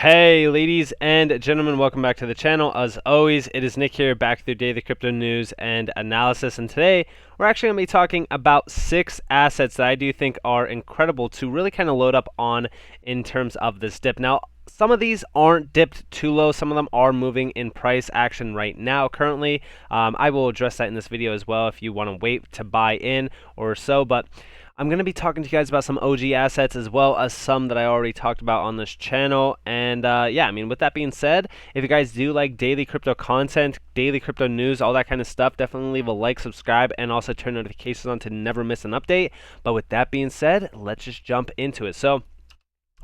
Hey ladies and gentlemen, welcome back to the channel. As always, it is Nick here, back with your daily crypto news and analysis, and today we're actually going to be talking about 6 assets that I do think are incredible to really kind of load up on in terms of this dip. Now, some of these aren't dipped too low, some of them are moving in price action right now currently. I will address that in this video as well if you want to wait to buy in or so, but I'm going to be talking to you guys about some OG assets as well as some that I already talked about on this channel. And yeah, I mean, with that being said, if you guys do like daily crypto content, daily crypto news, all that kind of stuff, definitely leave a like, subscribe, and also turn notifications on to never miss an update. But with that being said, let's just jump into it. So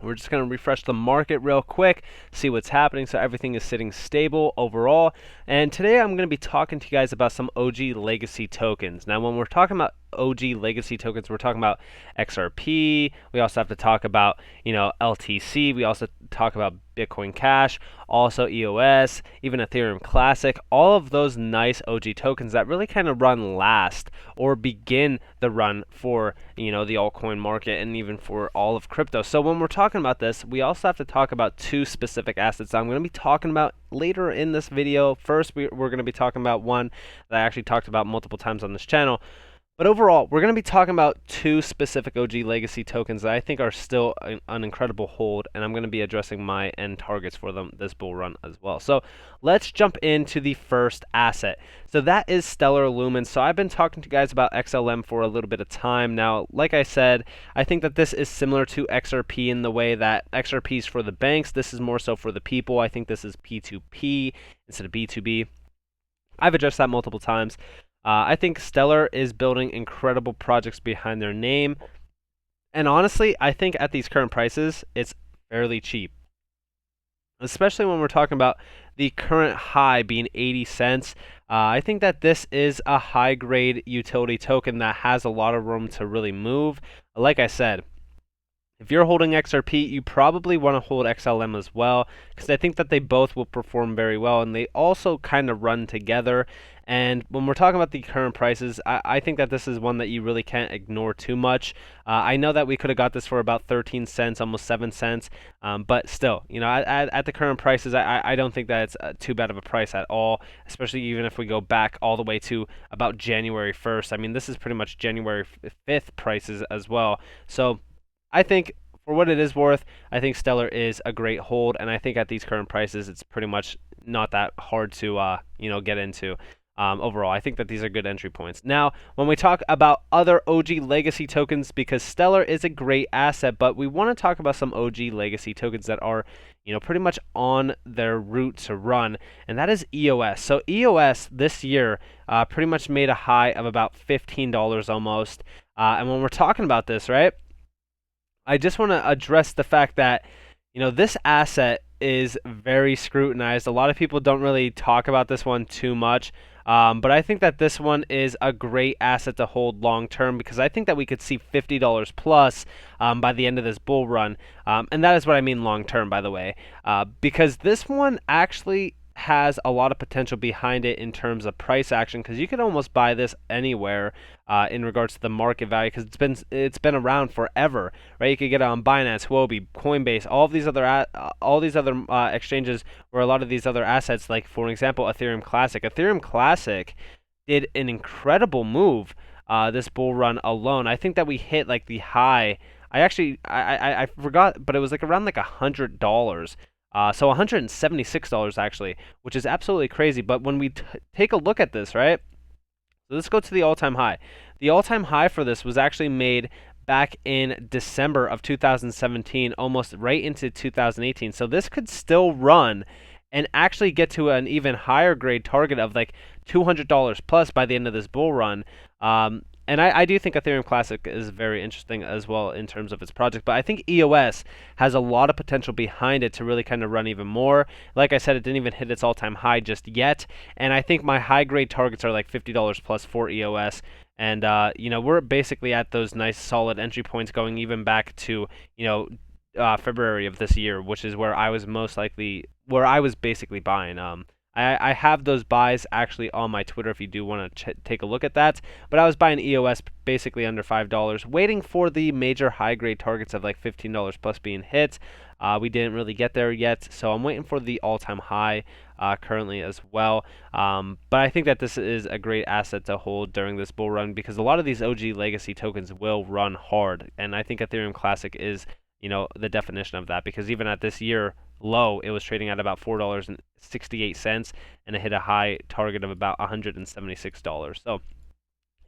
we're just going to refresh the market real quick, see what's happening so everything is sitting stable overall. And today I'm going to be talking to you guys about some OG legacy tokens. Now, when we're talking about OG legacy tokens, we're talking about XRP. We also have to talk about, LTC. We also talk about Bitcoin Cash, also EOS, even Ethereum Classic. All of those nice OG tokens that really kind of run last or begin the run for, the altcoin market and even for all of crypto. So when we're talking about this, we also have to talk about 2 specific assets I'm going to be talking about later in this video. First, we're going to be talking about one that I actually talked about multiple times on this channel. But overall, we're going to be talking about 2 specific OG legacy tokens that I think are still an incredible hold, and I'm going to be addressing my end targets for them this bull run as well. So let's jump into the first asset. So that is Stellar Lumen. So I've been talking to you guys about XLM for a little bit of time now. Like I said, I think that this is similar to XRP in the way that XRP is for the banks. This is more so for the people. I think this is P2P instead of B2B. I've addressed that multiple times. I think Stellar is building incredible projects behind their name. And honestly, I think at these current prices, it's fairly cheap. Especially when we're talking about the current high being 80 cents. I think that this is a high-grade utility token that has a lot of room to really move. Like I said, if you're holding XRP, you probably want to hold XLM as well, because I think that they both will perform very well, and they also kind of run together. And when we're talking about the current prices, I think that this is one that you really can't ignore too much. I know that we could have got this for about 13 cents, almost 7 cents, but still, at the current prices, I don't think that it's too bad of a price at all, especially even if we go back all the way to about January 1st. I mean, this is pretty much January 5th prices as well. So I think for what it is worth, I think Stellar is a great hold, and I think at these current prices, it's pretty much not that hard to get into. Overall, I think that these are good entry points. Now, when we talk about other OG legacy tokens, because Stellar is a great asset, but we want to talk about some OG legacy tokens that are, pretty much on their route to run, and that is EOS. So EOS this year pretty much made a high of about $15 almost. And when we're talking about this, right, I just want to address the fact that, this asset is very scrutinized. A lot of people don't really talk about this one too much. But I think that this one is a great asset to hold long term, because I think that we could see $50 plus by the end of this bull run. And that is what I mean long term, by the way, because this one actually has a lot of potential behind it in terms of price action, because you could almost buy this anywhere in regards to the market value, because it's been around forever, right? You could get it on Binance, Huobi, Coinbase, all these other exchanges where a lot of these other assets, like for example Ethereum Classic. Ethereum Classic did an incredible move this bull run alone. I think that we hit like the high. I forgot, but it was like around like $100. So $176 actually, which is absolutely crazy. But when we take a look at this, right? So let's go to the all-time high. The all-time high for this was actually made back in December of 2017, almost right into 2018. So this could still run and actually get to an even higher grade target of like $200 plus by the end of this bull run. And I do think Ethereum Classic is very interesting as well in terms of its project, but I think EOS has a lot of potential behind it to really kind of run even more. Like I said, it didn't even hit its all-time high just yet, and I think my high-grade targets are like $50 plus for EOS. And we're basically at those nice solid entry points going even back to February of this year, which is where I was basically buying. I have those buys actually on my Twitter if you do want to take a look at that. But I was buying EOS basically under $5, waiting for the major high grade targets of like $15 plus being hit. We didn't really get there yet, so I'm waiting for the all-time high currently as well. But I think that this is a great asset to hold during this bull run because a lot of these OG legacy tokens will run hard, and I think Ethereum Classic is, the definition of that, because even at this year low, it was trading at about $4.68, and it hit a high target of about $176. So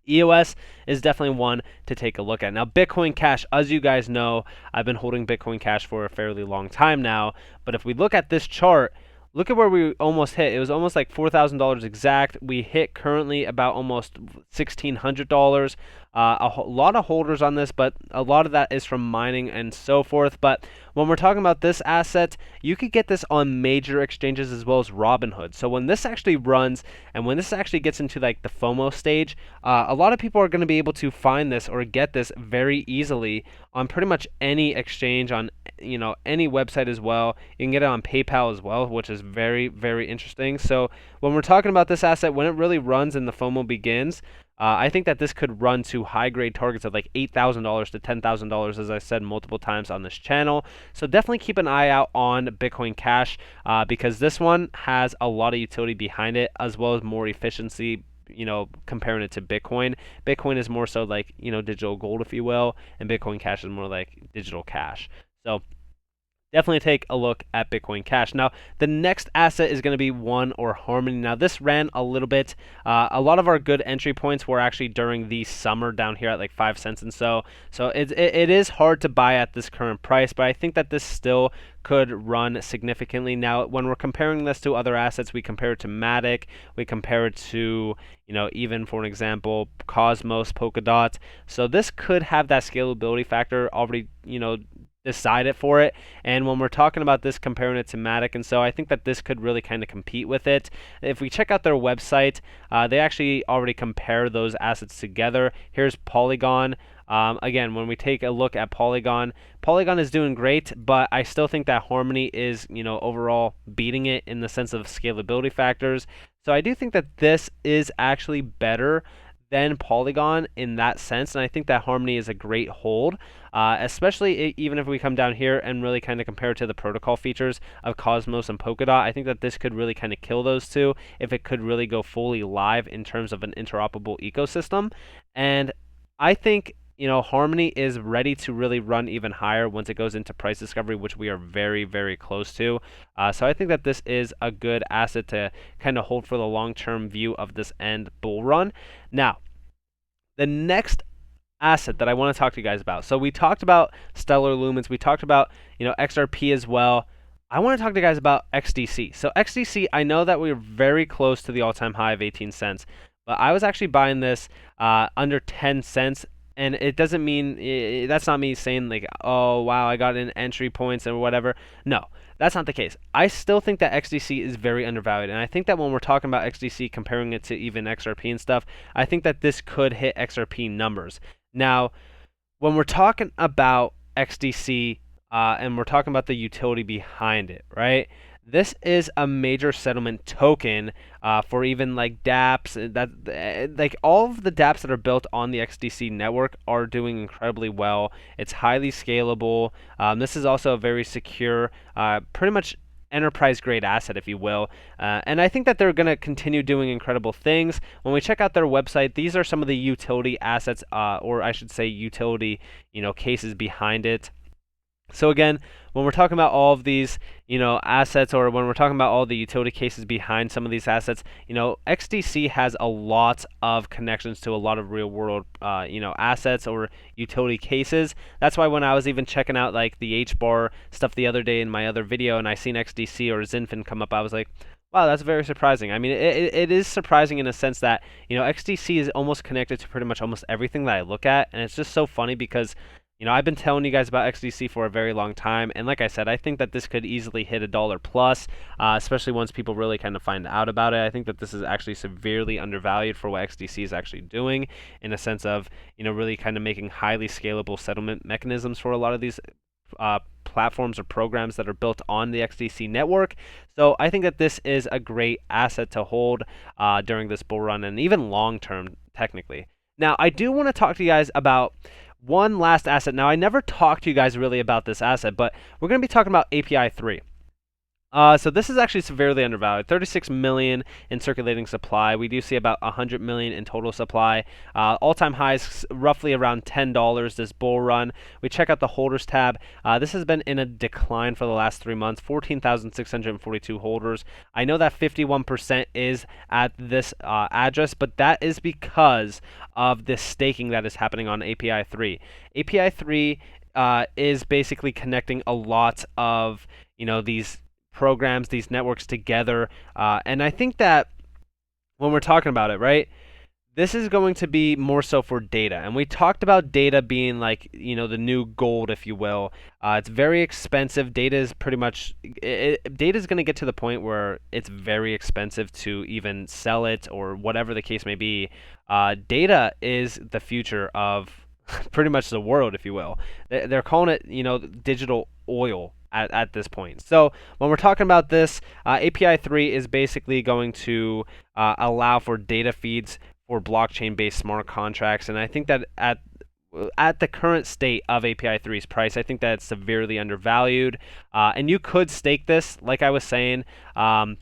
EOS is definitely one to take a look at. Now, Bitcoin Cash, as you guys know, I've been holding Bitcoin Cash for a fairly long time now, but if we look at this chart, look at where we almost hit. It was almost like $4,000 exact. We hit currently about almost $1,600. A lot of holders on this, but a lot of that is from mining and so forth. But when we're talking about this asset, you could get this on major exchanges as well as Robinhood. So when this actually runs and when this actually gets into like the FOMO stage, a lot of people are going to be able to find this or get this very easily on pretty much any exchange, on any website as well. You can get it on PayPal as well, which is very, very interesting. So when we're talking about this asset, when it really runs and the FOMO begins, I think that this could run to high grade targets of like $8,000 to $10,000, as I said multiple times on this channel. So definitely keep an eye out on Bitcoin Cash because this one has a lot of utility behind it, as well as more efficiency, comparing it to Bitcoin. Bitcoin is more so like, digital gold, if you will, and Bitcoin Cash is more like digital cash. So definitely take a look at Bitcoin Cash. Now, the next asset is going to be One or Harmony. Now, this ran a little bit. A lot of our good entry points were actually during the summer down here at like 5 cents and so. So it is hard to buy at this current price, but I think that this still could run significantly. Now, when we're comparing this to other assets, we compare it to Matic, we compare it to, even for an example, Cosmos, Polkadot. So this could have that scalability factor already, decided for it. And when we're talking about this, comparing it to Matic, and so I think that this could really kind of compete with it. If we check out their website, they actually already compare those assets together. Here's Polygon. Again, when we take a look at Polygon is doing great, but I still think that Harmony is, overall beating it in the sense of scalability factors. So I do think that this is actually better than Polygon in that sense, and I think that Harmony is a great hold, especially even if we come down here and really kind of compare it to the protocol features of Cosmos and Polkadot. I think that this could really kind of kill those two if it could really go fully live in terms of an interoperable ecosystem. And I think Harmony is ready to really run even higher once it goes into price discovery, which we are very, very close to. So I think that this is a good asset to kind of hold for the long-term view of this end bull run. Now, the next asset that I want to talk to you guys about. So we talked about Stellar Lumens. We talked about, XRP as well. I want to talk to you guys about XDC. So XDC, I know that we're very close to the all-time high of 18 cents, but I was actually buying this under 10 cents. And it doesn't mean, that's not me saying like, oh, wow, I got in entry points or whatever. No, that's not the case. I still think that XDC is very undervalued. And I think that when we're talking about XDC, comparing it to even XRP and stuff, I think that this could hit XRP numbers. Now, when we're talking about XDC and we're talking about the utility behind it, right? This is a major settlement token for even like dApps. Like all of the dApps that are built on the XDC network are doing incredibly well. It's highly scalable. This is also a very secure, pretty much enterprise grade asset, if you will. And I think that they're going to continue doing incredible things. When we check out their website, these are some of the utility assets, or I should say utility, cases behind it. So again, when we're talking about all of these, assets, or when we're talking about all the utility cases behind some of these assets, XDC has a lot of connections to a lot of real world, assets or utility cases. That's why when I was even checking out like the HBAR stuff the other day in my other video, and I seen XDC or Zinfin come up, I was like, wow, that's very surprising. I mean, it is surprising in a sense that, XDC is almost connected to pretty much almost everything that I look at, and it's just so funny because I've been telling you guys about XDC for a very long time, and like I said, I think that this could easily hit $1 plus, especially once people really kind of find out about it. I think that this is actually severely undervalued for what XDC is actually doing, in a sense of, really kind of making highly scalable settlement mechanisms for a lot of these platforms or programs that are built on the XDC network. So I think that this is a great asset to hold during this bull run and even long term, technically. Now, I do want to talk to you guys about one last asset. Now, I never talked to you guys really about this asset, but we're going to be talking about API 3. So this is actually severely undervalued. 36 million in circulating supply. We do see about 100 million in total supply. All-time highs roughly around $10 this bull run. We check out the holders tab. This has been in a decline for the last 3 months. 14,642 holders. I know that 51% is at this address, but that is because of the staking that is happening on API 3. API 3 is basically connecting a lot of these programs, these networks together, and I think that when we're talking about it, right, this is going to be more so for data, and we talked about data being like the new gold, if you will. It's very expensive. Data is pretty much data is going to get to the point where it's very expensive to even sell it or whatever the case may be. Data is the future of pretty much the world, if you will. They're calling it digital oil at this point. So when we're talking about this, API 3 is basically going to allow for data feeds for blockchain-based smart contracts, and I think that at the current state of API 3's price, I think that it's severely undervalued. And you could stake this, like I was saying. But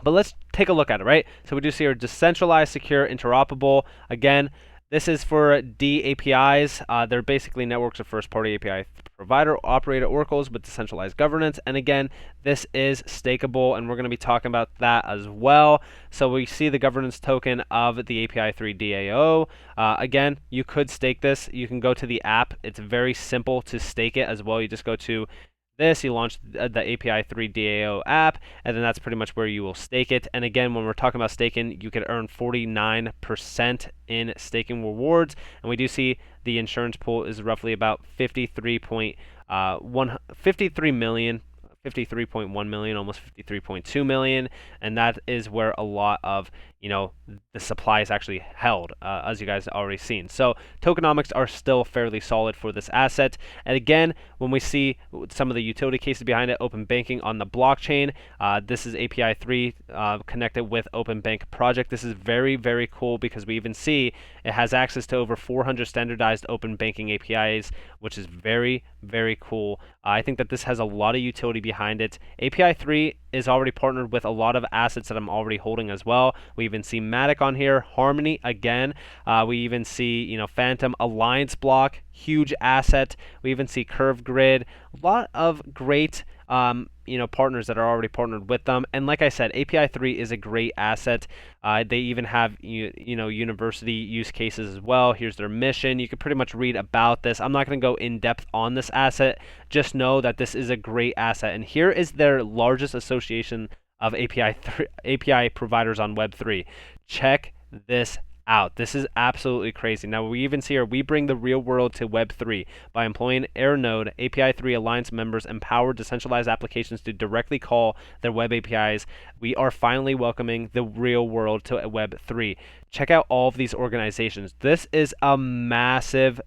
let's take a look at it, right? So we do see our decentralized, secure, interoperable. Again, this is for DAPIs. They're basically networks of first-party API provider operator oracles with decentralized governance. And again, this is stakeable, and we're going to be talking about that as well. So we see the governance token of the API 3 DAO. Again, you could stake this. You can go to the app. It's very simple to stake it as well. You just go to this, you launch the API 3 DAO app, and then that's pretty much where you will stake it. And again, when we're talking about staking, you could earn 49% in staking rewards. And we do see the insurance pool is roughly about 53.1 million. 53.1 million, almost 53.2 million, and that is where a lot of the supply is actually held, as you guys already seen. So tokenomics are still fairly solid for this asset. And again, when we see some of the utility cases behind it, open banking on the blockchain, this is API 3 connected with Open Bank project. This is very, very cool because we even see it has access to over 400 standardized open banking APIs, which is very, very cool. I think that this has a lot of utility behind it. API 3 is already partnered with a lot of assets that I'm already holding as well. We even see Matic on here, Harmony again. We even see Phantom Alliance Block, huge asset. We even see Curve Grid, a lot of great partners that are already partnered with them. And like I said, API 3 is a great asset. They even have university use cases as well. Here's their mission. You can pretty much read about this. I'm not going to go in depth on this asset. Just know that this is a great asset. And here is their largest association of API providers on Web3. Check this out. This is absolutely crazy. Now we even see here, we bring the real world to Web3 by employing Airnode. API 3 Alliance members empower decentralized applications to directly call their web APIs. We are finally welcoming the real world to Web3. Check out all of these organizations. This is a massive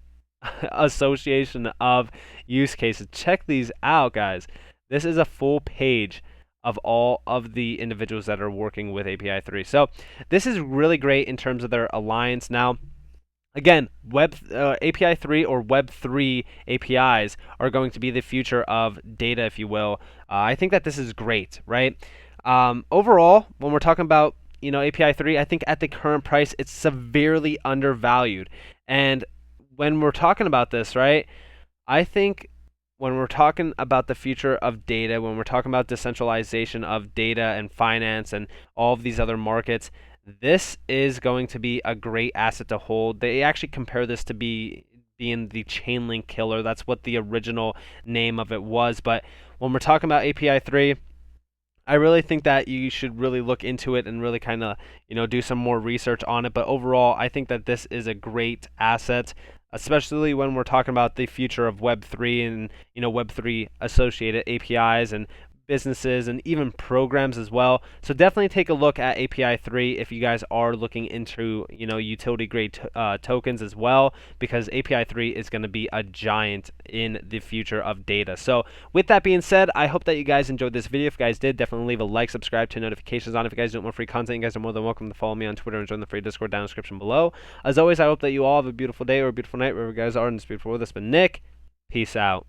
association of use cases. Check these out, guys. This is a full page of all of the individuals that are working with API 3. So this is really great in terms of their alliance. Now, again, API 3 or Web3 APIs are going to be the future of data, if you will. I think that this is great, right? Overall, when we're talking about API 3, I think at the current price, it's severely undervalued. And when we're talking about this, right, I think when we're talking about the future of data, when we're talking about decentralization of data and finance and all of these other markets, this is going to be a great asset to hold. They actually compare this to being the Chainlink killer. That's what the original name of it was. But when we're talking about API 3, I really think that you should really look into it and really kind of do some more research on it. But overall, I think that this is a great asset, especially when we're talking about the future of Web3 and Web3 associated APIs and businesses, and even programs as well. So definitely take a look at API 3 if you guys are looking into, utility grade tokens as well, because API 3 is going to be a giant in the future of data. So with that being said, I hope that you guys enjoyed this video. If you guys did, definitely leave a like, subscribe, turn notifications on. If you guys want more free content, you guys are more than welcome to follow me on Twitter and join the free Discord down in the description below. As always, I hope that you all have a beautiful day or a beautiful night wherever you guys are in this beautiful world. This has been Nick. Peace out.